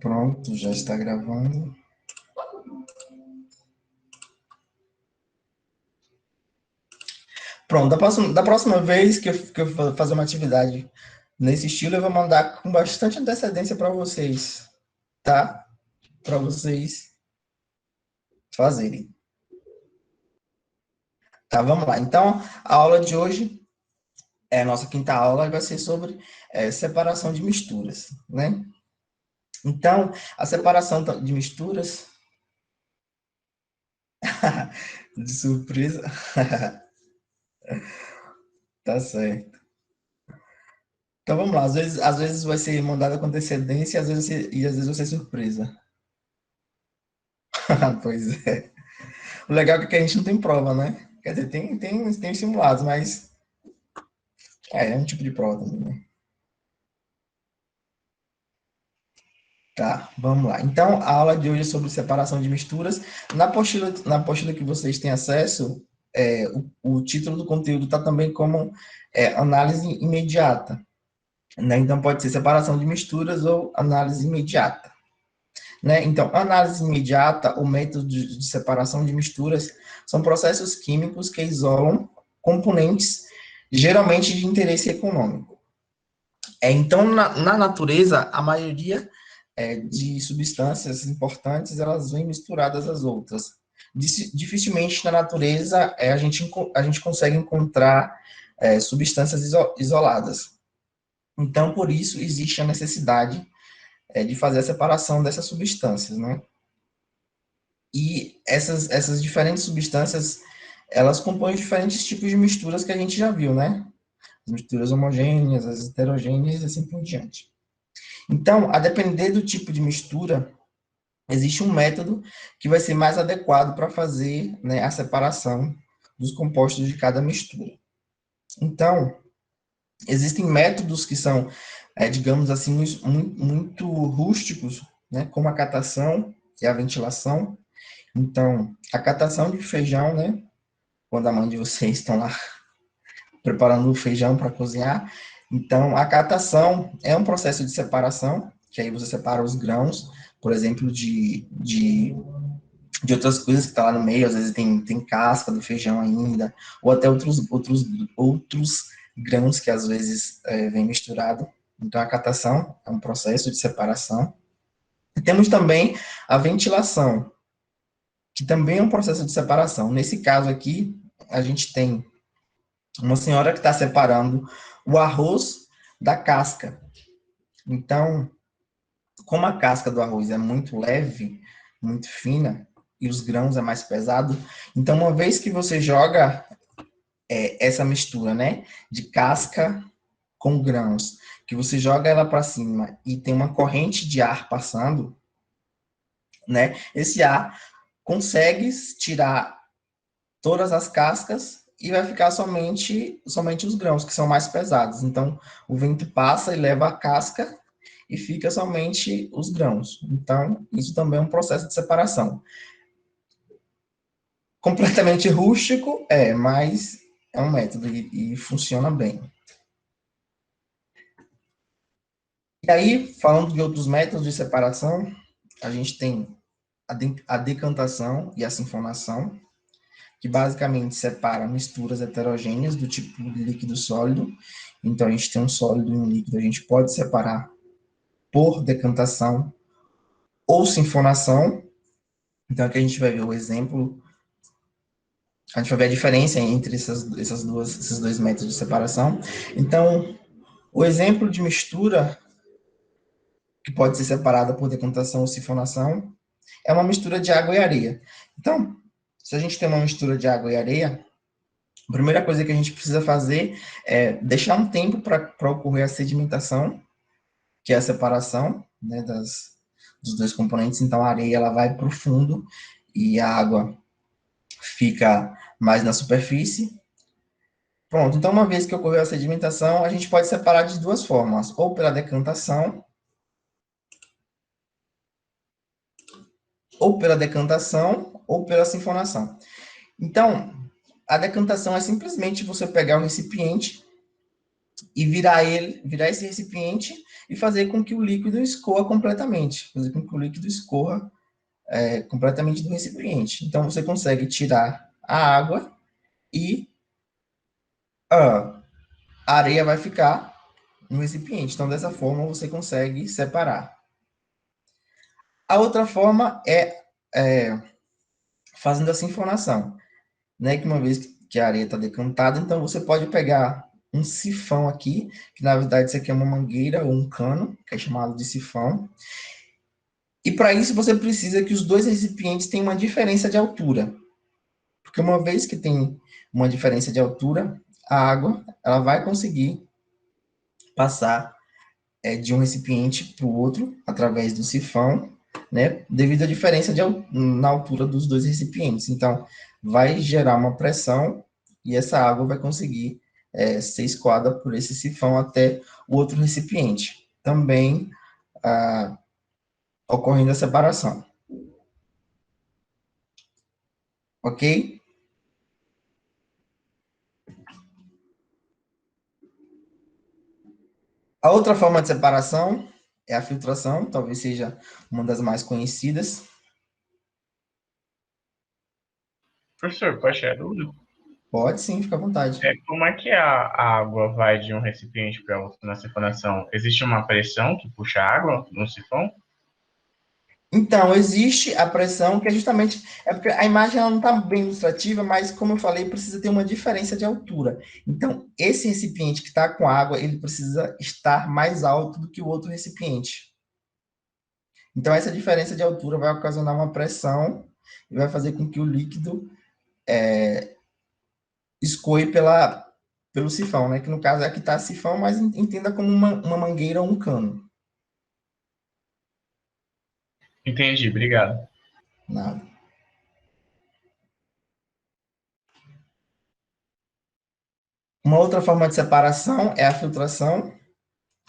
Pronto, já está gravando. Pronto, da próxima vez que eu for fazer uma atividade nesse estilo, eu vou mandar com bastante antecedência para vocês, tá? Para vocês fazerem. Tá, vamos lá. Então, a aula de hoje, a nossa quinta aula, vai ser sobre separação de misturas, né? Então, a separação de misturas, de surpresa, tá certo. Então, vamos lá. Às vezes vai ser mandada com antecedência e às vezes vai ser surpresa. Pois é. O legal é que a gente não tem prova, né? Quer dizer, tem simulados, mas é um tipo de prova também, né? Tá, vamos lá. Então, a aula de hoje é sobre separação de misturas. Na apostila que vocês têm acesso, o título do conteúdo está também como análise imediata, né? Então, pode ser separação de misturas ou análise imediata, né? Então, análise imediata ou método de separação de misturas são processos químicos que isolam componentes geralmente de interesse econômico. Então, na natureza, a maioria de substâncias importantes, elas vêm misturadas às outras. Dificilmente na natureza a gente consegue encontrar substâncias isoladas. Então, por isso, existe a necessidade de fazer a separação dessas substâncias, né? E essas diferentes substâncias, elas compõem diferentes tipos de misturas que a gente já viu, né? As misturas homogêneas, as heterogêneas e assim por diante. Então, a depender do tipo de mistura, existe um método que vai ser mais adequado para fazer, né, a separação dos compostos de cada mistura. Então, existem métodos que são, digamos assim, muito rústicos, né, como a catação e a ventilação. Então, a catação de feijão, né, quando a mãe de vocês estão lá preparando o feijão para cozinhar. Então, a catação é um processo de separação, que aí você separa os grãos, por exemplo, de outras coisas que estão lá no meio, às vezes tem casca do feijão ainda, ou até outros grãos que às vezes vem misturado. Então, a catação é um processo de separação. E temos também a ventilação, que também é um processo de separação. Nesse caso aqui, a gente tem uma senhora que está separando o arroz da casca. Então, como a casca do arroz é muito leve, muito fina, e os grãos é mais pesado, então uma vez que você joga essa mistura, né, de casca com grãos, que você joga ela para cima e tem uma corrente de ar passando, né, esse ar consegue tirar todas as cascas e vai ficar somente os grãos, que são mais pesados. Então, o vento passa e leva a casca e fica somente os grãos. Então, isso também é um processo de separação. Completamente rústico, mas é um método e funciona bem. E aí, falando de outros métodos de separação, a gente tem a decantação e a sinfonação, que basicamente separa misturas heterogêneas do tipo líquido sólido. Então, a gente tem um sólido e um líquido, a gente pode separar por decantação ou sinfonação. Então, aqui a gente vai ver o exemplo, a gente vai ver a diferença entre esses dois métodos de separação. Então, o exemplo de mistura que pode ser separada por decantação ou sinfonação é uma mistura de água e areia. Então, se a gente tem uma mistura de água e areia, a primeira coisa que a gente precisa fazer é deixar um tempo para ocorrer a sedimentação, que é a separação, né, dos dois componentes. Então, a areia ela vai para o fundo e a água fica mais na superfície. Pronto, então uma vez que ocorreu a sedimentação, a gente pode separar de duas formas, ou pela decantação, ou pela sinfonação. Então, a decantação é simplesmente você pegar o recipiente e virar esse recipiente e fazer com que o líquido escoa completamente, fazer com que o líquido escorra completamente do recipiente. Então, você consegue tirar a água e a areia vai ficar no recipiente. Então, dessa forma, você consegue separar. A outra forma é fazendo a sinfonação, né? Que uma vez que a areia está decantada, então você pode pegar um sifão aqui, que na verdade isso aqui é uma mangueira ou um cano, que é chamado de sifão. E para isso você precisa que os dois recipientes tenham uma diferença de altura. Porque uma vez que tem uma diferença de altura, a água ela vai conseguir passar de um recipiente para o outro através do sifão, né? Devido à diferença na altura dos dois recipientes. Então, vai gerar uma pressão e essa água vai conseguir ser escoada por esse sifão até o outro recipiente. Também ocorrendo a separação. Ok? A outra forma de separação é a filtração, talvez seja uma das mais conhecidas. Professor, pode tirar dúvida? Pode sim, fica à vontade. Como é que a água vai de um recipiente para outro na sifanação? Existe uma pressão que puxa a água no sifão? Então, existe a pressão, que é justamente. É porque a imagem ela não está bem ilustrativa, mas, como eu falei, precisa ter uma diferença de altura. Então, esse recipiente que está com água, ele precisa estar mais alto do que o outro recipiente. Então, essa diferença de altura vai ocasionar uma pressão e vai fazer com que o líquido escoe pelo sifão, né? Que no caso aqui está sifão, mas entenda como uma mangueira ou um cano. Entendi, obrigado. Nada. Uma outra forma de separação é a filtração,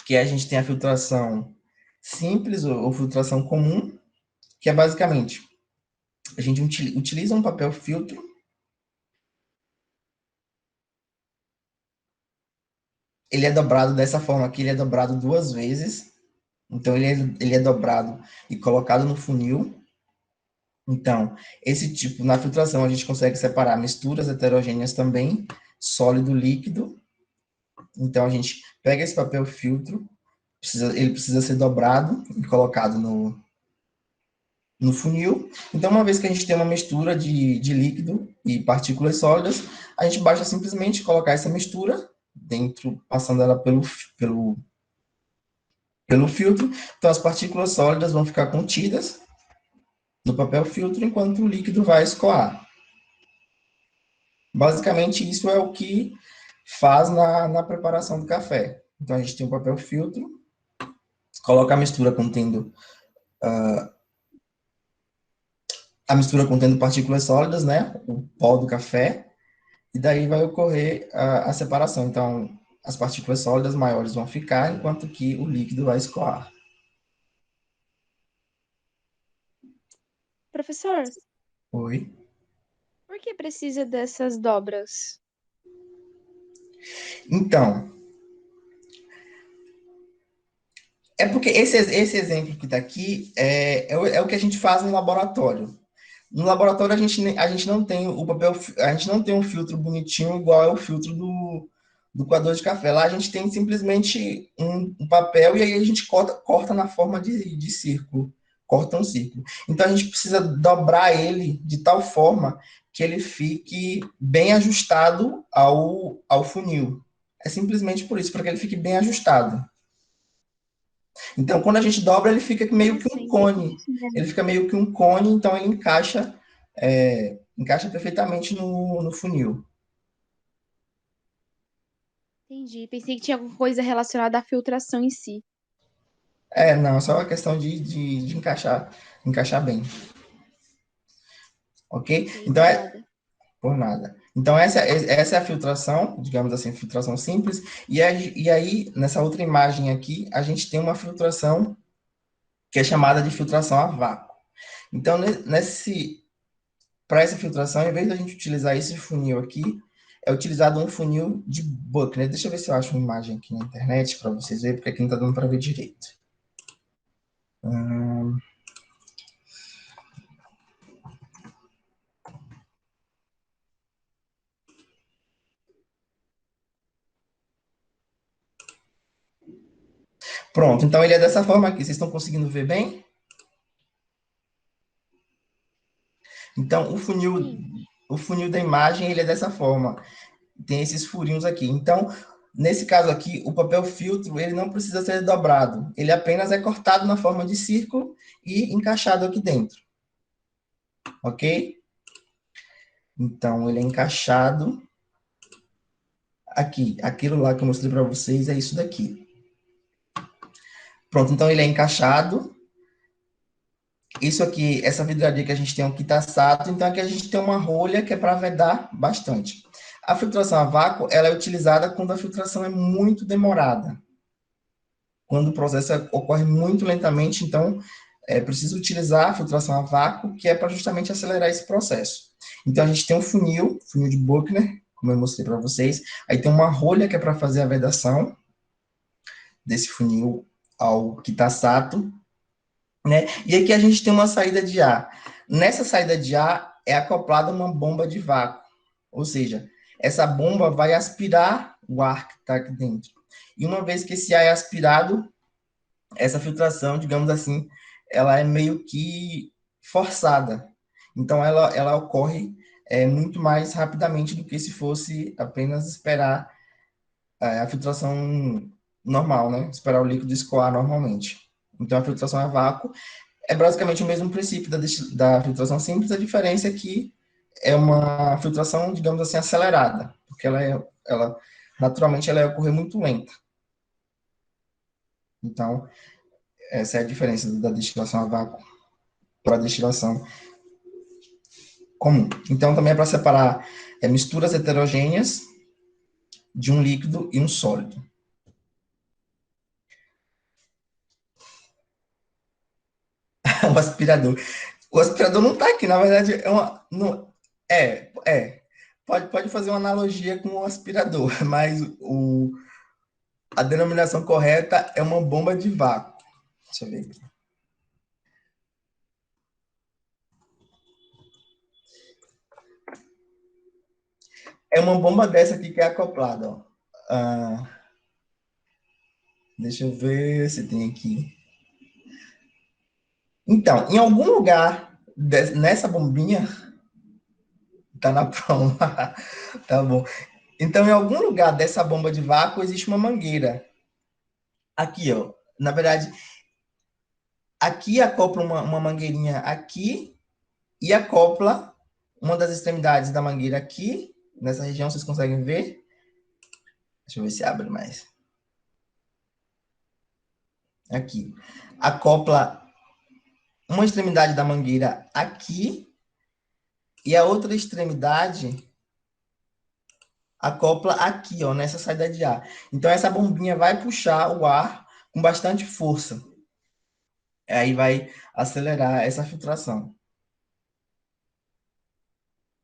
que a gente tem a filtração simples ou filtração comum, que é basicamente a gente utiliza um papel filtro, ele é dobrado dessa forma aqui, ele é dobrado duas vezes, então ele é dobrado e colocado no funil. Então, esse tipo, na filtração a gente consegue separar misturas heterogêneas também, sólido, líquido. Então a gente pega esse papel filtro, ele precisa ser dobrado e colocado no funil. Então, uma vez que a gente tem uma mistura de líquido e partículas sólidas, a gente basta simplesmente colocar essa mistura dentro, passando ela pelo filtro. Então, as partículas sólidas vão ficar contidas no papel filtro, enquanto o líquido vai escoar. Basicamente, isso é o que faz na preparação do café. Então, a gente tem o papel filtro, coloca a mistura contendo partículas sólidas, né? O pó do café, e daí vai ocorrer a separação. Então, as partículas sólidas maiores vão ficar, enquanto que o líquido vai escoar. Professor, Oi? por que precisa dessas dobras? Então, é porque esse exemplo que está aqui é o que a gente faz no laboratório. No laboratório a gente não tem o papel, a gente não tem um filtro bonitinho igual é o filtro do coador de café. Lá a gente tem simplesmente um papel e aí a gente corta na forma de círculo, corta um círculo. Então a gente precisa dobrar ele de tal forma que ele fique bem ajustado ao funil. É simplesmente por isso, para que ele fique bem ajustado. Então, quando a gente dobra, ele fica meio que um cone. Ele fica meio que um cone, então ele encaixa perfeitamente no funil. Entendi. Pensei que tinha alguma coisa relacionada à filtração em si. Não, é só uma questão de encaixar bem. Ok? Ok, Então, obrigada. por nada. Então, essa é a filtração, digamos assim, filtração simples. E aí, nessa outra imagem aqui, a gente tem uma filtração que é chamada de filtração a vácuo. Então, para essa filtração, em vez da gente utilizar esse funil aqui, é utilizado um funil de Buckner. Deixa eu ver se eu acho uma imagem aqui na internet para vocês verem, porque aqui não está dando para ver direito. Pronto, então ele é dessa forma aqui. Vocês estão conseguindo ver bem? Então, o funil da imagem, ele é dessa forma. Tem esses furinhos aqui. Então, nesse caso aqui, o papel filtro, ele não precisa ser dobrado. Ele apenas é cortado na forma de círculo e encaixado aqui dentro. Ok? Então, ele é encaixado aqui. Aquilo lá que eu mostrei para vocês é isso daqui. Pronto, então ele é encaixado. Isso aqui, essa vidraria que a gente tem é um quitaçato, então aqui a gente tem uma rolha que é para vedar bastante. A filtração a vácuo, ela é utilizada quando a filtração é muito demorada. Quando o processo ocorre muito lentamente, então é preciso utilizar a filtração a vácuo, que é para justamente acelerar esse processo. Então a gente tem um funil de Buckner, como eu mostrei para vocês, aí tem uma rolha que é para fazer a vedação desse funil ao quitaçato, né? E aqui a gente tem uma saída de ar. Nessa saída de ar é acoplada uma bomba de vácuo, ou seja, essa bomba vai aspirar o ar que está aqui dentro. E uma vez que esse ar é aspirado, essa filtração, digamos assim, ela é meio que forçada. Então, ela ocorre muito mais rapidamente do que se fosse apenas esperar a filtração normal, né? Esperar o líquido escoar normalmente. Então, a filtração a vácuo é basicamente o mesmo princípio da filtração simples, a diferença é que é uma filtração, digamos assim, acelerada, porque naturalmente, ela ocorrer muito lenta. Então, essa é a diferença da destilação a vácuo para a destilação comum. Então, também é para separar misturas heterogêneas de um líquido e um sólido. O aspirador. O aspirador não está aqui, na verdade, é uma. Não, pode fazer uma analogia com o aspirador, mas a denominação correta é uma bomba de vácuo. Deixa eu ver aqui. É uma bomba dessa aqui que é acoplada. Ó. Deixa eu ver se tem aqui. Então, em algum lugar nessa bombinha, tá na prova, tá bom. Então, em algum lugar dessa bomba de vácuo existe uma mangueira. Aqui, ó. Na verdade, aqui acopla uma mangueirinha aqui e acopla uma das extremidades da mangueira aqui. Nessa região, vocês conseguem ver? Deixa eu ver se abre mais. Aqui. Acopla uma extremidade da mangueira aqui e a outra extremidade acopla aqui, ó, nessa saída de ar. Então, essa bombinha vai puxar o ar com bastante força. Aí vai acelerar essa filtração.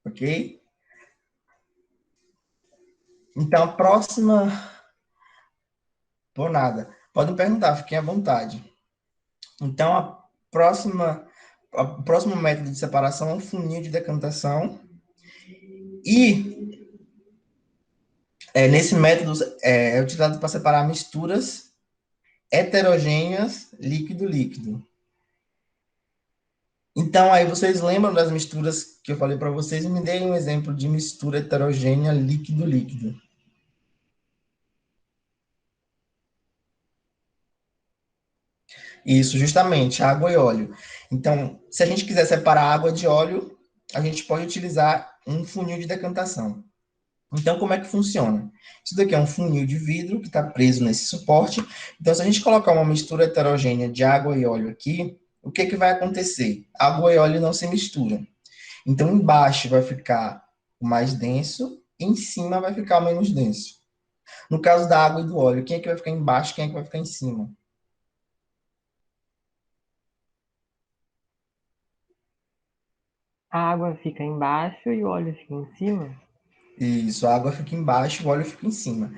Ok? Então, a próxima... Por nada. Podem perguntar, fiquem à vontade. Então, o próximo método de separação é um funil de decantação. E nesse método é utilizado para separar misturas heterogêneas líquido-líquido. Então, aí vocês lembram das misturas que eu falei para vocês? Me deem um exemplo de mistura heterogênea líquido-líquido. Isso, justamente, água e óleo. Então, se a gente quiser separar água de óleo, a gente pode utilizar um funil de decantação. Então, como é que funciona? Isso daqui é um funil de vidro que está preso nesse suporte. Então, se a gente colocar uma mistura heterogênea de água e óleo aqui, o que, que vai acontecer? Água e óleo não se misturam. Então, embaixo vai ficar o mais denso, e em cima vai ficar o menos denso. No caso da água e do óleo, quem é que vai ficar embaixo, quem é que vai ficar em cima? A água fica embaixo e o óleo fica em cima? Isso, a água fica embaixo, o óleo fica em cima.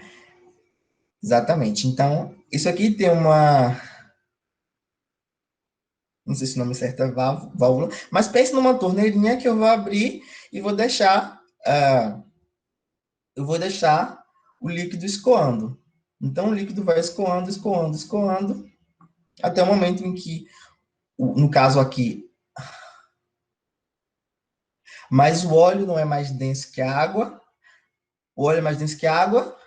Exatamente. Então, isso aqui tem uma, não sei se o nome certo é válvula, mas pense numa torneirinha que eu vou abrir e vou deixar, eu vou deixar o líquido escoando. Então, o líquido vai escoando, escoando, escoando, até o momento em que, no caso aqui, mas o óleo não é mais denso que a água, o óleo é mais denso que a água.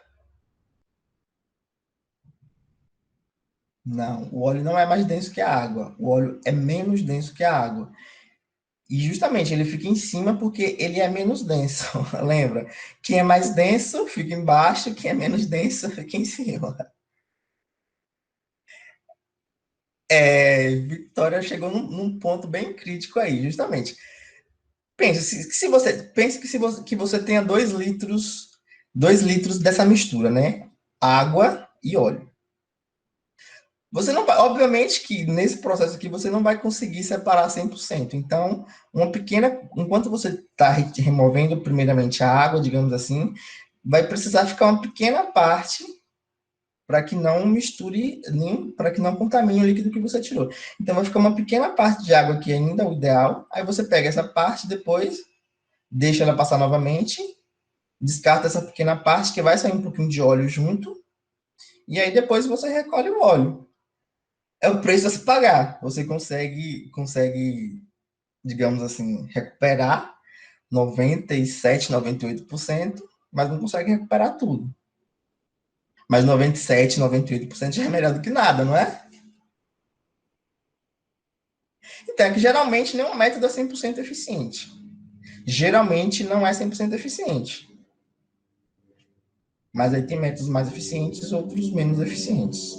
Não, o óleo não é mais denso que a água. O óleo é menos denso que a água. E justamente ele fica em cima porque ele é menos denso. Lembra? Quem é mais denso fica embaixo, quem é menos denso fica em cima. Victoria chegou num ponto bem crítico aí, justamente. Pense que você tenha 2 litros dessa mistura, né? Água e óleo. Você não vai, obviamente que nesse processo aqui você não vai conseguir separar 100%. Então, enquanto você está removendo primeiramente a água, digamos assim, vai precisar ficar uma pequena parte para que não misture, para que não contamine o líquido que você tirou. Então, vai ficar uma pequena parte de água aqui ainda, o ideal. Aí você pega essa parte depois, deixa ela passar novamente, descarta essa pequena parte que vai sair um pouquinho de óleo junto, e aí depois você recolhe o óleo. É o preço a se pagar. Você consegue, digamos assim, recuperar 97, 98%, mas não consegue recuperar tudo. Mas 97, 98% já é melhor do que nada, não é? Então, é que geralmente nenhum método é 100% eficiente. Geralmente não é 100% eficiente. Mas aí tem métodos mais eficientes, outros menos eficientes.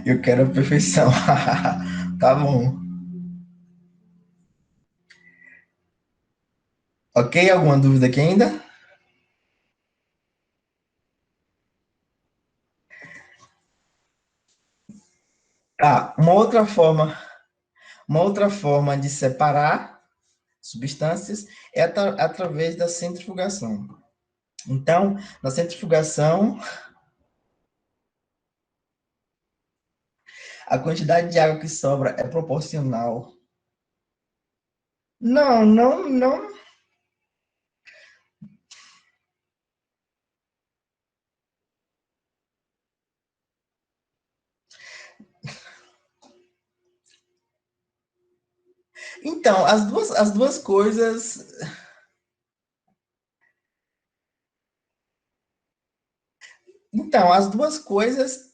Eu quero a perfeição. Tá bom. Ok? Alguma dúvida aqui ainda? Tá. Uma outra forma de separar substâncias é através da centrifugação. Então, na centrifugação, a quantidade de água que sobra é proporcional. Não, não, não. Então, as duas coisas. Então, as duas coisas,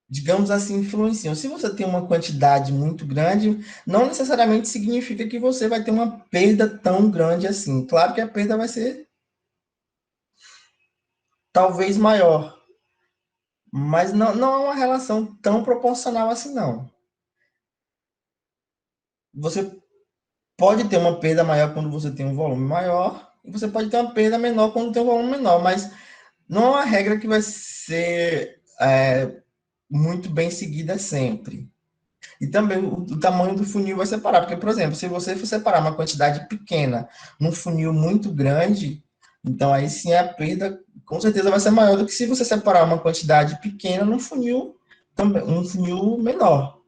digamos assim, influenciam. Se você tem uma quantidade muito grande, não necessariamente significa que você vai ter uma perda tão grande assim. Claro que a perda vai ser talvez maior, mas não é uma relação tão proporcional assim, não. Você pode ter uma perda maior quando você tem um volume maior, e você pode ter uma perda menor quando tem um volume menor, mas não é uma regra que vai ser muito bem seguida sempre. E também o tamanho do funil vai separar, porque, por exemplo, se você for separar uma quantidade pequena num funil muito grande, então aí sim a perda com certeza vai ser maior do que se você separar uma quantidade pequena num funil também, um funil menor,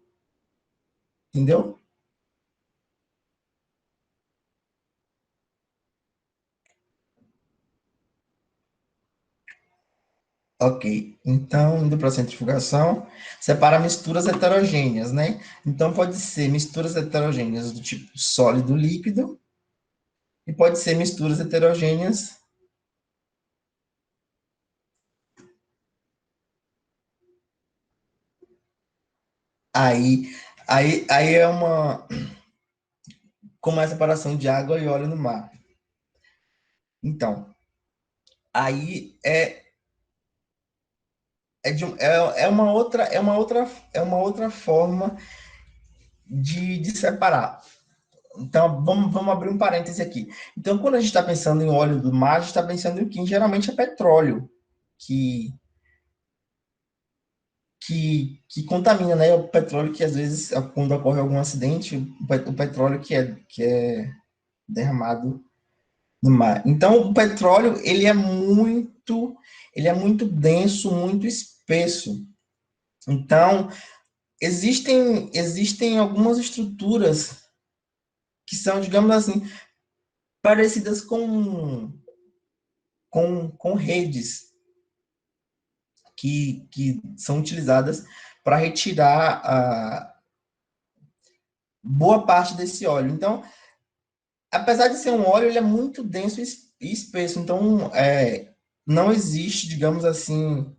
entendeu? Ok, então indo para a centrifugação, separa misturas heterogêneas, né? Então pode ser misturas heterogêneas do tipo sólido líquido e pode ser misturas heterogêneas. Aí, aí é como é a separação de água e óleo no mar. Então, aí é uma outra forma de separar. Então, vamos abrir um parêntese aqui. Então, quando a gente está pensando em óleo do mar, a gente está pensando em que geralmente é petróleo, que, que contamina, né? O petróleo que às vezes, quando ocorre algum acidente, o petróleo que é derramado no mar. Então, o petróleo, ele é muito denso, muito espesso. Então, existem algumas estruturas que são, digamos assim, parecidas com redes que são utilizadas para retirar boa parte desse óleo. Então, apesar de ser um óleo, ele é muito denso e espesso. Então, não existe, digamos assim,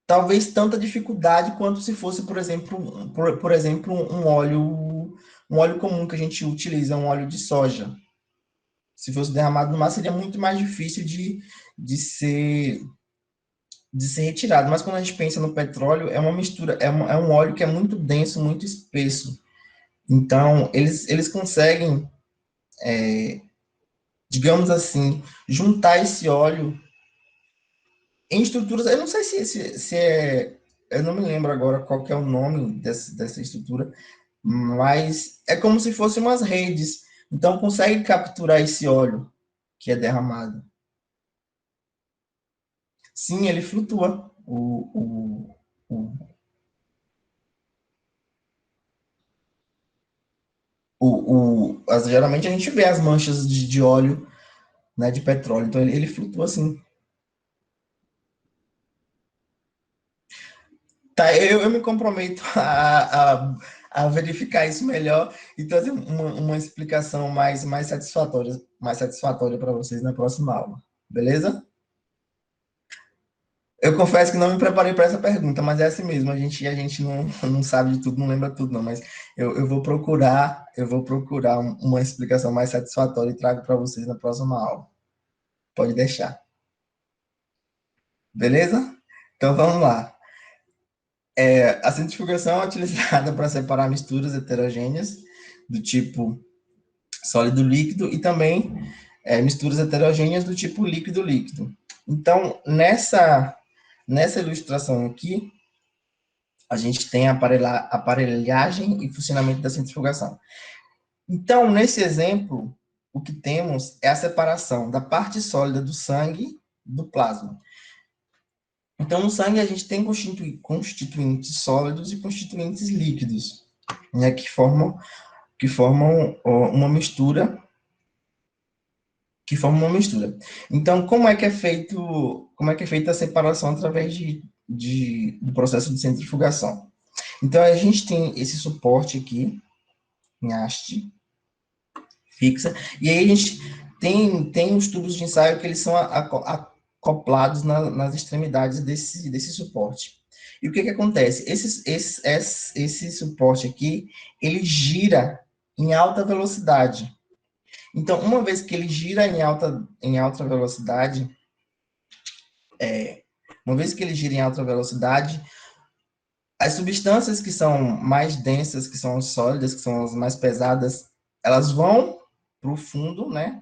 talvez tanta dificuldade quanto se fosse, por exemplo, um óleo comum que a gente utiliza, um óleo de soja. Se fosse derramado no mar, seria muito mais difícil de ser retirado. Mas quando a gente pensa no petróleo, é uma mistura, é um óleo que é muito denso, muito espesso. Então, eles conseguem, digamos assim, juntar esse óleo em estruturas. Eu não sei se é. Eu não me lembro agora qual que é o nome dessa estrutura, mas é como se fossem umas redes. Então, consegue capturar esse óleo que é derramado. Sim, ele flutua. Geralmente a gente vê as manchas de óleo, né, de petróleo, então ele flutua assim. Tá, eu me comprometo a verificar isso melhor e trazer uma explicação mais satisfatória para vocês na próxima aula. Beleza? Eu confesso que não me preparei para essa pergunta, mas é assim mesmo. A gente não sabe de tudo, não lembra tudo, não. Mas eu vou procurar uma explicação mais satisfatória e trago para vocês na próxima aula. Pode deixar. Beleza? Então vamos lá. A centrifugação é utilizada para separar misturas heterogêneas do tipo sólido-líquido e também misturas heterogêneas do tipo líquido-líquido. Então, nessa ilustração aqui, a gente tem a aparelhagem e funcionamento da centrifugação. Então, nesse exemplo, o que temos é a separação da parte sólida do sangue do plasma. Então, no sangue, a gente tem constituintes sólidos e constituintes líquidos, né, que formam uma mistura. Então, como é que é feita a separação através do processo de centrifugação? Então, a gente tem esse suporte aqui, em haste fixa, e aí a gente tem os tubos de ensaio que eles são acoplados nas extremidades desse suporte. E o que acontece? Esse suporte aqui, ele gira em alta velocidade. Então, uma vez que ele gira em alta velocidade, as substâncias que são mais densas, que são as sólidas, que são as mais pesadas, elas vão para o fundo, né?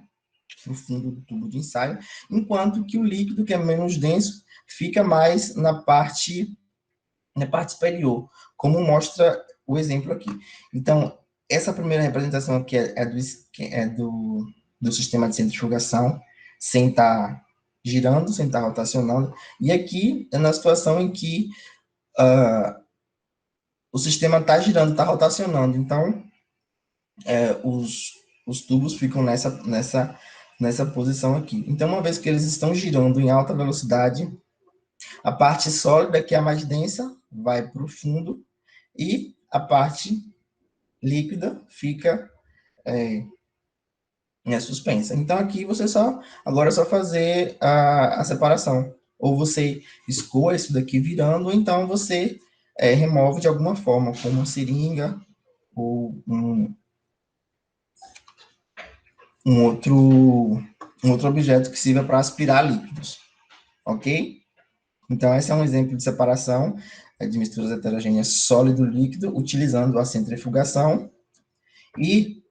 Para o fundo do tubo de ensaio, enquanto que o líquido, que é menos denso, fica mais na parte superior, como mostra o exemplo aqui. Então, essa primeira representação aqui do sistema de centrifugação, sem estar girando, sem estar rotacionando, e aqui é na situação em que o sistema está girando, está rotacionando. Então, os tubos ficam nessa posição aqui. Então, uma vez que eles estão girando em alta velocidade, a parte sólida, que é a mais densa, vai para o fundo, e a parte líquida fica suspensa. Então, aqui agora é só fazer a separação. Ou você escoa isso daqui virando, ou então você remove de alguma forma, como uma seringa, ou um outro objeto que sirva para aspirar líquidos. Ok? Então, esse é um exemplo de separação de misturas heterogêneas sólido-líquido, utilizando a centrifugação. E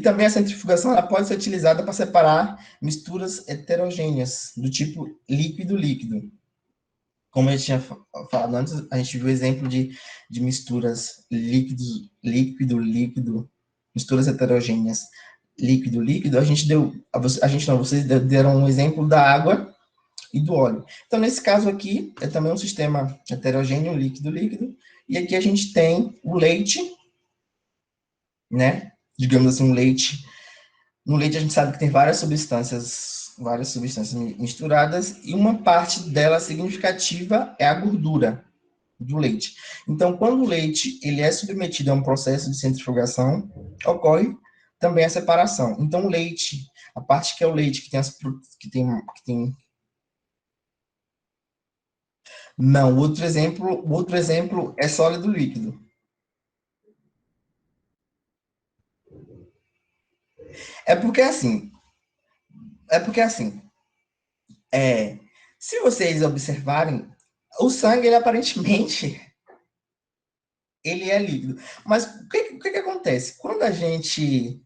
também a centrifugação ela pode ser utilizada para separar misturas heterogêneas, do tipo líquido-líquido. Como eu tinha falado antes, a gente viu o exemplo de misturas líquido, misturas heterogêneas líquido, a gente deu, a gente não, vocês deram um exemplo da água e do óleo. Então, nesse caso aqui, é também um sistema heterogêneo, líquido, e aqui a gente tem o leite, né? Digamos assim, um leite. No leite a gente sabe que tem várias substâncias misturadas, e uma parte dela significativa é a gordura do leite. Então, quando o leite ele é submetido a um processo de centrifugação, ocorre também a separação. Então, o leite, a parte que é o leite que tem não, o outro exemplo é sólido líquido. É porque assim, é porque assim, é, se vocês observarem, o sangue ele aparentemente ele é líquido. Mas o que acontece? Quando a gente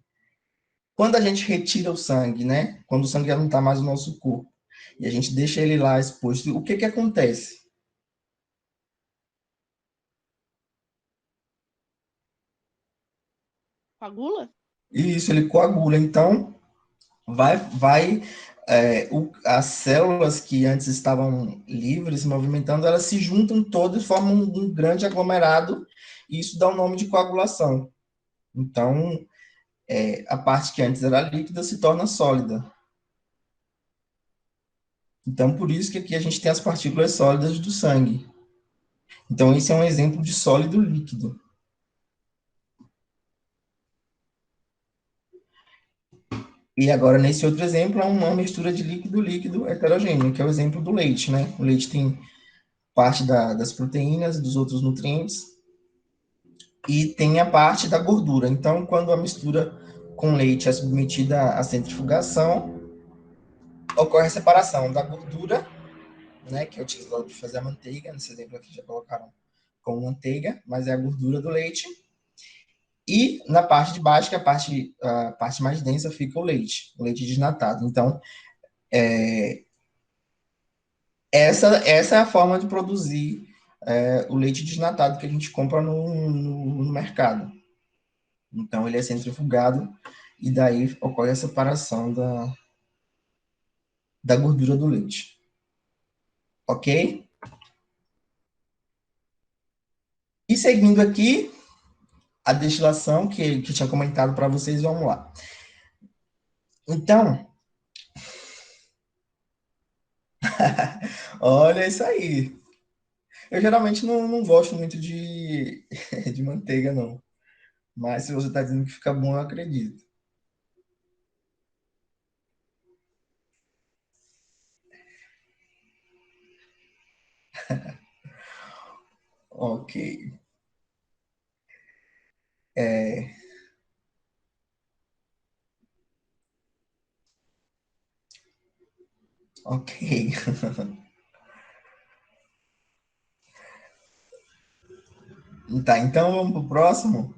retira o sangue, né? Quando o sangue já não está mais no nosso corpo, e a gente deixa ele lá exposto, o que acontece? Coagula? Isso, ele coagula. Então, as células que antes estavam livres, se movimentando, elas se juntam todas e formam um grande aglomerado, e isso dá o nome de coagulação. Então, a parte que antes era líquida se torna sólida. Então, por isso que aqui a gente tem as partículas sólidas do sangue. Então, esse é um exemplo de sólido líquido. E agora, nesse outro exemplo, é uma mistura de líquido heterogêneo, que é o exemplo do leite, né? O leite tem parte das proteínas, dos outros nutrientes, e tem a parte da gordura. Então, quando a mistura com leite é submetida à centrifugação, ocorre a separação da gordura, né, que é utilizada para fazer a manteiga. Nesse exemplo aqui já colocaram com manteiga, mas é a gordura do leite. E na parte de baixo, que é a parte mais densa, fica o leite desnatado. Então, essa é a forma de produzir o leite desnatado que a gente compra no mercado. Então, ele é centrifugado e daí ocorre a separação da gordura do leite. Ok? E seguindo aqui, a destilação que eu tinha comentado para vocês, vamos lá. Então, olha isso aí. Eu geralmente não gosto muito de manteiga, não. Mas se você está dizendo que fica bom, eu acredito. Ok. Ok. Tá, então vamos para o próximo.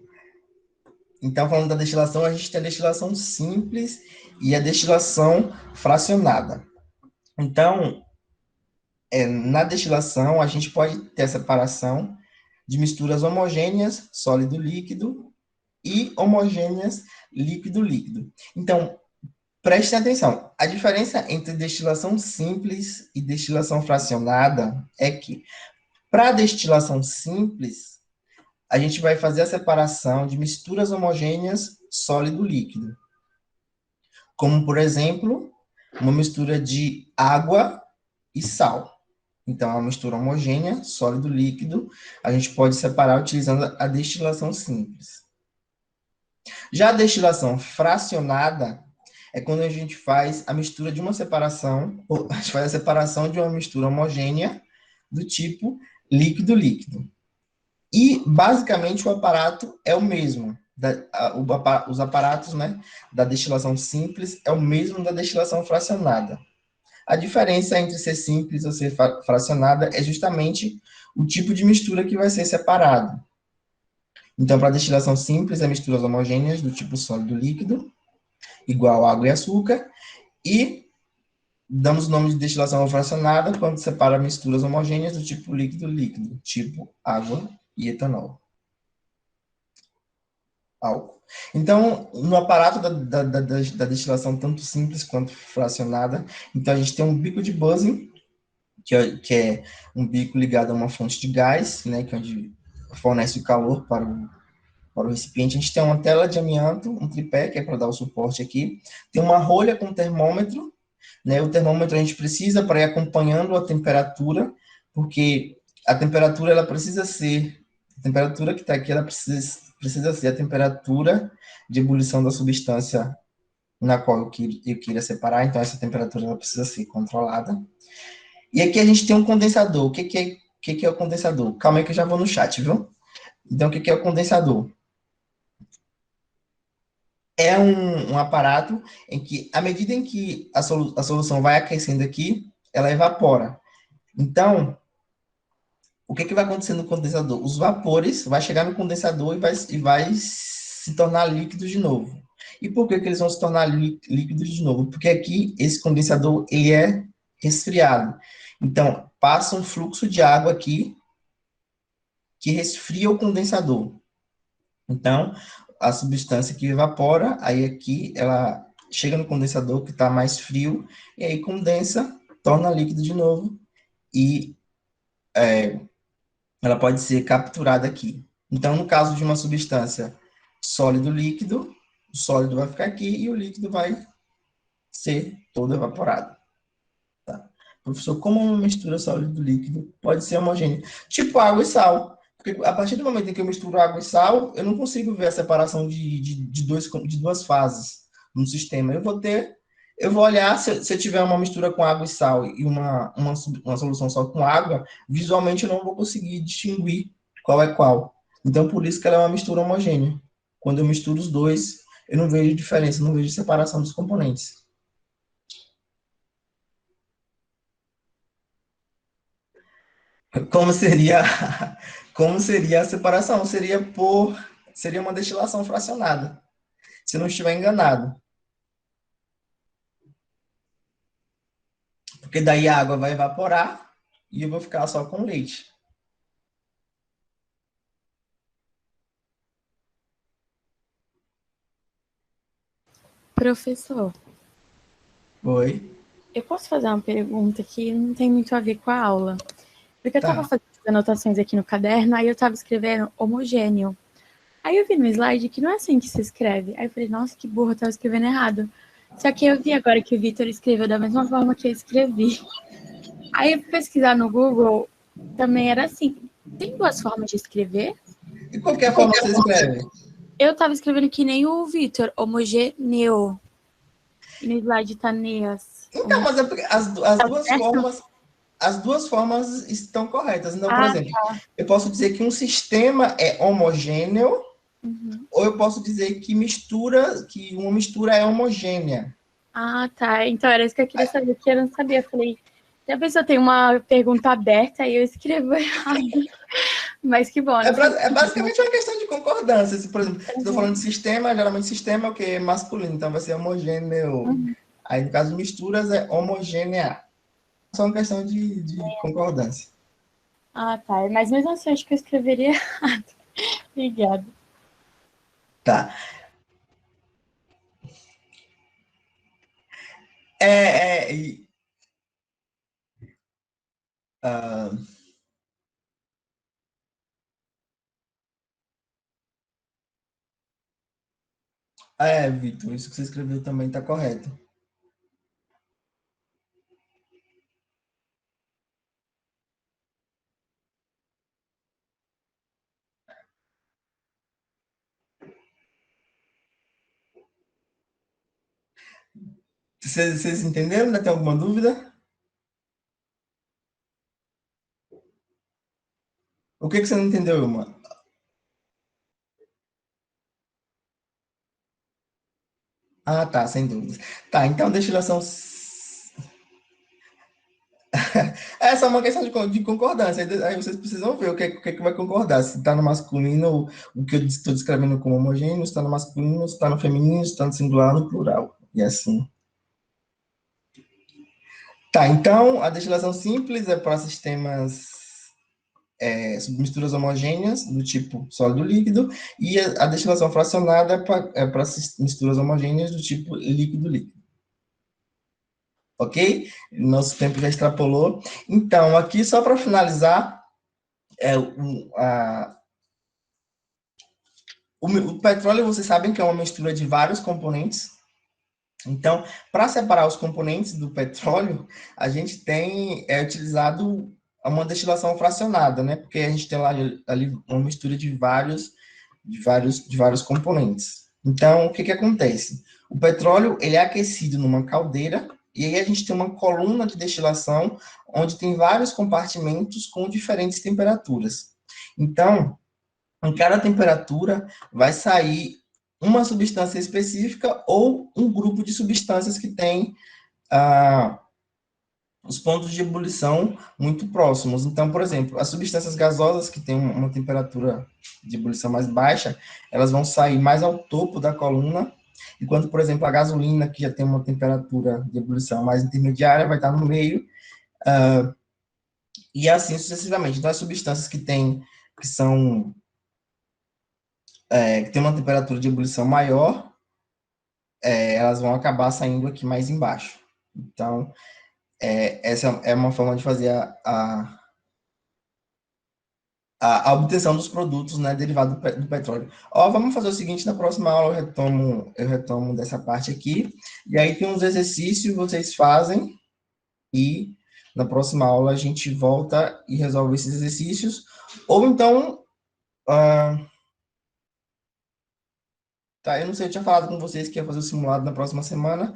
Então, falando da destilação, a gente tem a destilação simples e a destilação fracionada. Então, na destilação, a gente pode ter a separação de misturas homogêneas, sólido-líquido, e homogêneas, líquido-líquido. Então, prestem atenção, a diferença entre destilação simples e destilação fracionada é que, para a destilação simples, a gente vai fazer a separação de misturas homogêneas sólido-líquido, como, por exemplo, uma mistura de água e sal. Então, é uma mistura homogênea, sólido-líquido, a gente pode separar utilizando a destilação simples. Já a destilação fracionada é quando a gente faz a mistura de uma separação, a gente faz a separação de uma mistura homogênea do tipo líquido-líquido. E, basicamente, o aparato é o mesmo. Os aparatos, né, da destilação simples é o mesmo da destilação fracionada. A diferença entre ser simples ou ser fracionada é justamente o tipo de mistura que vai ser separado. Então, para a destilação simples, é misturas homogêneas do tipo sólido-líquido, igual água e açúcar, e Damos o nome de destilação fracionada quando separa misturas homogêneas do tipo líquido-líquido, tipo água e etanol. Álcool. Então, no aparato da destilação, tanto simples quanto fracionada, então a gente tem um bico de Bunsen, que é um bico ligado a uma fonte de gás, né, que é onde fornece o calor para o recipiente. A gente tem uma tela de amianto, um tripé, que é para dar o suporte aqui. Tem uma rolha com termômetro, né? O termômetro a gente precisa para ir acompanhando a temperatura, porque a temperatura ela precisa ser, a temperatura que está aqui, ela precisa ser a temperatura de ebulição da substância na qual eu queira separar, então essa temperatura ela precisa ser controlada. E aqui a gente tem um condensador. O que é o condensador? Calma aí que eu já vou no chat, viu? Então, o que é o condensador? É um aparato em que, à medida em que a solução vai aquecendo aqui, ela evapora. Então, o que vai acontecer no condensador? Os vapores vai chegar no condensador e vai se tornar líquidos de novo. E por que eles vão se tornar líquidos de novo? Porque aqui, esse condensador, ele é resfriado. Então, passa um fluxo de água aqui que resfria o condensador. Então, a substância que evapora, aí aqui ela chega no condensador que está mais frio, e aí condensa, torna líquido de novo, e ela pode ser capturada aqui. Então, no caso de uma substância sólido-líquido, o sólido vai ficar aqui e o líquido vai ser todo evaporado. Tá? Professor, como uma mistura sólido-líquido pode ser homogênea? Tipo água e sal. Porque a partir do momento em que eu misturo água e sal, eu não consigo ver a separação de duas fases no sistema. Eu vou olhar, se eu tiver uma mistura com água e sal e uma solução só com água, visualmente eu não vou conseguir distinguir qual é qual. Então, por isso que ela é uma mistura homogênea. Quando eu misturo os dois, eu não vejo diferença, não vejo separação dos componentes. Como seria, como seria a separação? Seria uma destilação fracionada, se eu não estiver enganado. Porque daí a água vai evaporar e eu vou ficar só com leite. Professor, Oi? eu posso fazer uma pergunta que não tem muito a ver com a aula? Porque eu estava Tá. fazendo anotações aqui no caderno, aí eu estava escrevendo homogêneo. Aí eu vi no slide que não é assim que se escreve. Aí eu falei, nossa, que burro, eu estava escrevendo errado. Só que eu vi agora que o Vitor escreveu da mesma forma que eu escrevi. Aí eu fui pesquisar no Google, também era assim. Tem duas formas de escrever? De qualquer forma você escreve. Eu estava escrevendo que nem o Vitor, homogêneo. E no slide tá neas. Então, mas é porque as duas formas estão corretas. Então, por exemplo, eu posso dizer que um sistema é homogêneo, ou eu posso dizer que uma mistura é homogênea. Ah, tá. Então era isso que eu queria saber, que eu não sabia. Eu falei, se a pessoa tem uma pergunta aberta, aí eu escrevo errado. Mas que bom. É basicamente uma questão de concordância. Se, por exemplo, se eu estou falando de sistema, geralmente sistema é o quê? Masculino, então vai ser homogêneo. Aí, no caso de misturas, é homogênea. Só uma questão de concordância. Ah, tá. Mas mesmo assim, eu acho que eu escreveria errado. Obrigada. Tá. Vitor, isso que você escreveu também está correto. Vocês entenderam? Ainda tem alguma dúvida? O que você não entendeu, Ilma? Ah, tá, sem dúvidas. Tá, então destilação. Essa é uma questão de concordância. Aí vocês precisam ver o que vai concordar. Se está no masculino, o que eu estou descrevendo como homogêneo, se está no masculino, se está no feminino, se está no singular, no plural. E assim. Tá, então, a destilação simples é para sistemas submisturas homogêneas, do tipo sólido-líquido, e a destilação fracionada é para misturas homogêneas do tipo líquido-líquido. Ok? Nosso tempo já extrapolou. Então, aqui, só para finalizar, o petróleo, vocês sabem que é uma mistura de vários componentes. Então, para separar os componentes do petróleo, a gente tem utilizado uma destilação fracionada, né? Porque a gente tem lá ali uma mistura de vários componentes. Então, o que acontece? O petróleo, ele é aquecido numa caldeira, e aí a gente tem uma coluna de destilação, onde tem vários compartimentos com diferentes temperaturas. Então, em cada temperatura, vai sair uma substância específica ou um grupo de substâncias que tem os pontos de ebulição muito próximos. Então, por exemplo, as substâncias gasosas que têm uma temperatura de ebulição mais baixa, elas vão sair mais ao topo da coluna, enquanto, por exemplo, a gasolina, que já tem uma temperatura de ebulição mais intermediária, vai estar no meio, e assim sucessivamente. Então, as substâncias que têm uma temperatura de ebulição maior, elas vão acabar saindo aqui mais embaixo. Então, essa é uma forma de fazer a obtenção dos produtos, né, derivados do petróleo. Vamos fazer o seguinte, na próxima aula eu retomo dessa parte aqui, e aí tem uns exercícios que vocês fazem, e na próxima aula a gente volta e resolve esses exercícios, ou então, eu não sei, eu tinha falado com vocês que ia fazer o simulado na próxima semana,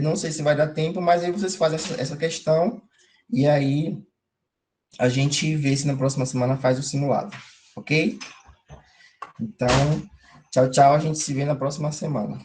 não sei se vai dar tempo, mas aí vocês fazem essa questão, e aí a gente vê se na próxima semana faz o simulado, ok? Então, tchau, tchau, a gente se vê na próxima semana.